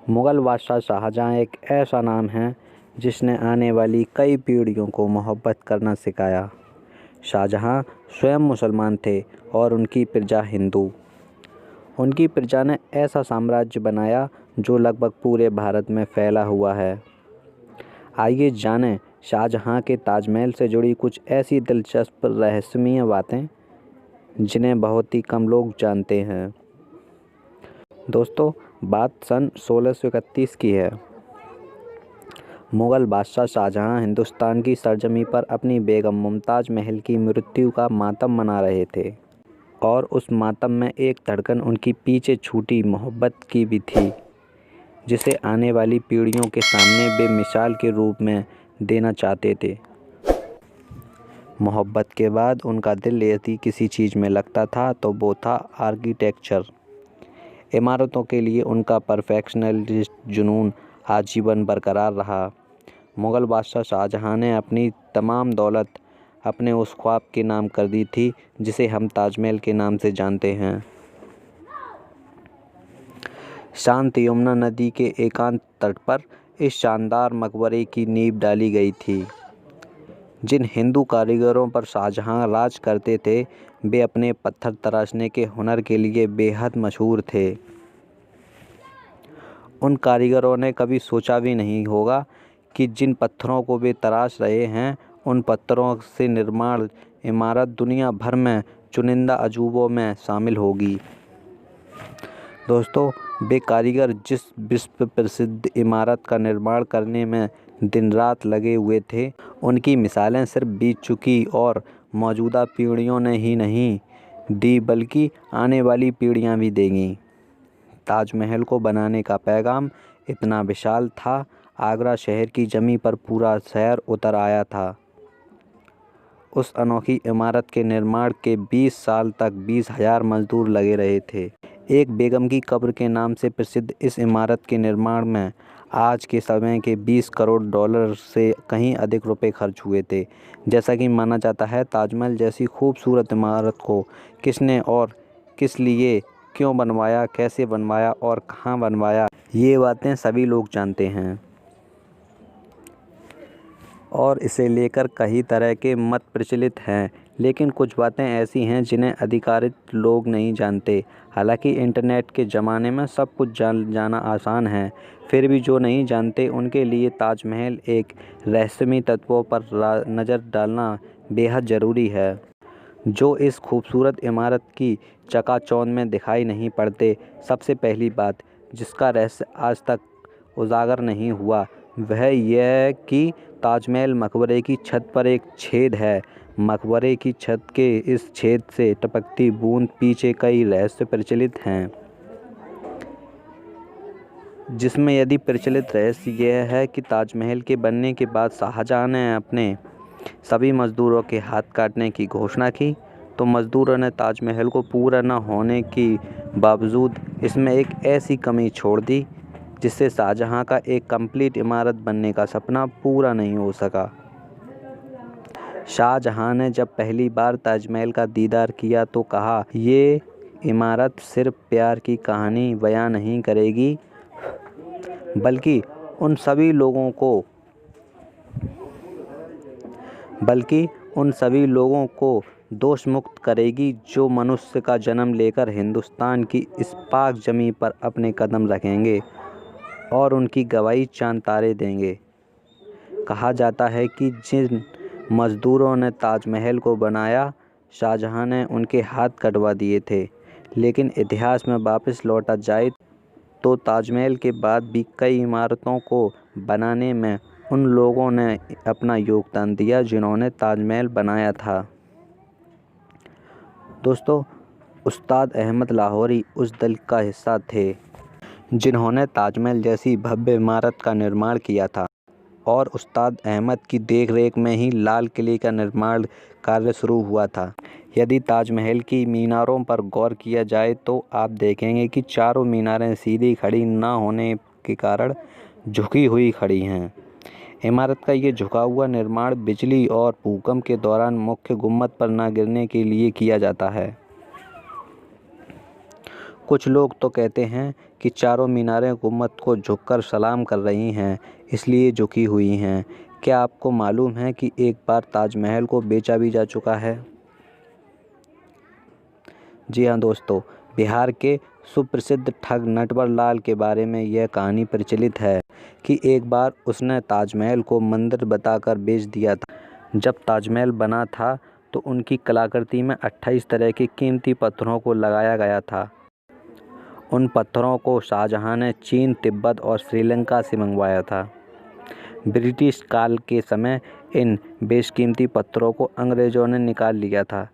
मुग़ल बादशाह शाहजहाँ एक ऐसा नाम है जिसने आने वाली कई पीढ़ियों को मोहब्बत करना सिखाया। शाहजहाँ स्वयं मुसलमान थे और उनकी प्रजा हिंदू। उनकी प्रजा ने ऐसा साम्राज्य बनाया जो लगभग पूरे भारत में फैला हुआ है। आइए जानें शाहजहाँ के ताजमहल से जुड़ी कुछ ऐसी दिलचस्प रहस्यमय बातें जिन्हें बहुत ही कम लोग जानते हैं। दोस्तों, बात सन 1631 की है। मुग़ल बादशाह शाहजहाँ हिंदुस्तान की सरजमी पर अपनी बेगम मुमताज़ महल की मृत्यु का मातम मना रहे थे और उस मातम में एक धड़कन उनकी पीछे छूटी मोहब्बत की भी थी, जिसे आने वाली पीढ़ियों के सामने बेमिसाल के रूप में देना चाहते थे। मोहब्बत के बाद उनका दिल यदि किसी चीज़ में लगता था तो वो था आर्किटेक्चर। इमारतों के लिए उनका परफेक्शनलिस्ट जुनून आजीवन बरकरार रहा। मुग़ल बादशाह शाहजहाँ ने अपनी तमाम दौलत अपने उस ख्वाब के नाम कर दी थी जिसे हम ताजमहल के नाम से जानते हैं। शांत यमुना नदी के एकांत तट पर इस शानदार मकबरे की नींव डाली गई थी। जिन हिंदू कारीगरों पर शाहजहाँ राज करते थे, वे अपने पत्थर तराशने के हुनर के लिए बेहद मशहूर थे। उन कारीगरों ने कभी सोचा भी नहीं होगा कि जिन पत्थरों को वे तराश रहे हैं, उन पत्थरों से निर्माण इमारत दुनिया भर में चुनिंदा अजूबों में शामिल होगी। दोस्तों, वे कारीगर जिस विश्व प्रसिद्ध इमारत का निर्माण करने में दिन रात लगे हुए थे, उनकी मिसालें सिर्फ बीत चुकी और मौजूदा पीढ़ियों ने ही नहीं दी बल्कि आने वाली पीढ़ियां भी देंगी। ताजमहल को बनाने का पैगाम इतना विशाल था, आगरा शहर की जमीन पर पूरा शहर उतर आया था। उस अनोखी इमारत के निर्माण के 20 साल तक 20,000 मजदूर लगे रहे थे। एक बेगम की कब्र के नाम से प्रसिद्ध इस इमारत के निर्माण में आज के समय के 20 करोड़ डॉलर से कहीं अधिक रुपए खर्च हुए थे। जैसा कि माना जाता है, ताजमहल जैसी खूबसूरत इमारत को किसने और किस लिए क्यों बनवाया, कैसे बनवाया और कहाँ बनवाया, ये बातें सभी लोग जानते हैं और इसे लेकर कई तरह के मत प्रचलित हैं। लेकिन कुछ बातें ऐसी हैं जिन्हें अधिकारित लोग नहीं जानते। हालांकि इंटरनेट के ज़माने में सब कुछ जाना आसान है, फिर भी जो नहीं जानते उनके लिए ताजमहल एक रहस्यमय तत्वों पर नज़र डालना बेहद ज़रूरी है, जो इस खूबसूरत इमारत की चकाचौंध में दिखाई नहीं पड़ते। सबसे पहली बात जिसका रहस्य आज तक उजागर नहीं हुआ, वह यह है कि ताजमहल मकबरे की छत पर एक छेद है। मकबरे की छत के इस छेद से टपकती बूंद पीछे कई रहस्य प्रचलित हैं, जिसमें यदि प्रचलित रहस्य यह है कि ताजमहल के बनने के बाद शाहजहाँ ने अपने सभी मज़दूरों के हाथ काटने की घोषणा की, तो मज़दूरों ने ताजमहल को पूरा न होने के बावजूद इसमें एक ऐसी कमी छोड़ दी जिससे शाहजहाँ का एक कंप्लीट इमारत बनने का सपना पूरा नहीं हो सका। शाहजहाँ ने जब पहली बार ताजमहल का दीदार किया तो कहा, ये इमारत सिर्फ प्यार की कहानी बयां नहीं करेगी बल्कि उन सभी लोगों को दोष मुक्त करेगी जो मनुष्य का जन्म लेकर हिंदुस्तान की इस पाक ज़मीं पर अपने कदम रखेंगे और उनकी गवाही चांद तारे देंगे। कहा जाता है कि जिन मज़दूरों ने ताजमहल को बनाया, शाहजहाँ ने उनके हाथ कटवा दिए थे। लेकिन इतिहास में वापस लौटा जाए तो ताजमहल के बाद भी कई इमारतों को बनाने में उन लोगों ने अपना योगदान दिया जिन्होंने ताजमहल बनाया था। दोस्तों, उस्ताद अहमद लाहौरी उस दल का हिस्सा थे जिन्होंने ताजमहल जैसी भव्य इमारत का निर्माण किया था और उस्ताद अहमद की देखरेख में ही लाल किले का निर्माण कार्य शुरू हुआ था। यदि ताजमहल की मीनारों पर गौर किया जाए तो आप देखेंगे कि चारों मीनारें सीधी खड़ी न होने के कारण झुकी हुई खड़ी हैं। इमारत का ये झुका हुआ निर्माण बिजली और भूकंप के दौरान मुख्य गुम्बद पर न गिरने के लिए किया जाता है। कुछ लोग तो कहते हैं कि चारों मीनारें हुकूमत को झुककर सलाम कर रही हैं, इसलिए झुकी हुई हैं। क्या आपको मालूम है कि एक बार ताजमहल को बेचा भी जा चुका है? जी हाँ दोस्तों, बिहार के सुप्रसिद्ध ठग नटवर लाल के बारे में यह कहानी प्रचलित है कि एक बार उसने ताजमहल को मंदिर बताकर बेच दिया था। जब ताजमहल बना था तो उनकी कलाकृति में 28 तरह के कीमती पत्थरों को लगाया गया था। उन पत्थरों को शाहजहां ने चीन, तिब्बत और श्रीलंका से मंगवाया था। ब्रिटिश काल के समय इन बेशकीमती पत्थरों को अंग्रेज़ों ने निकाल लिया था।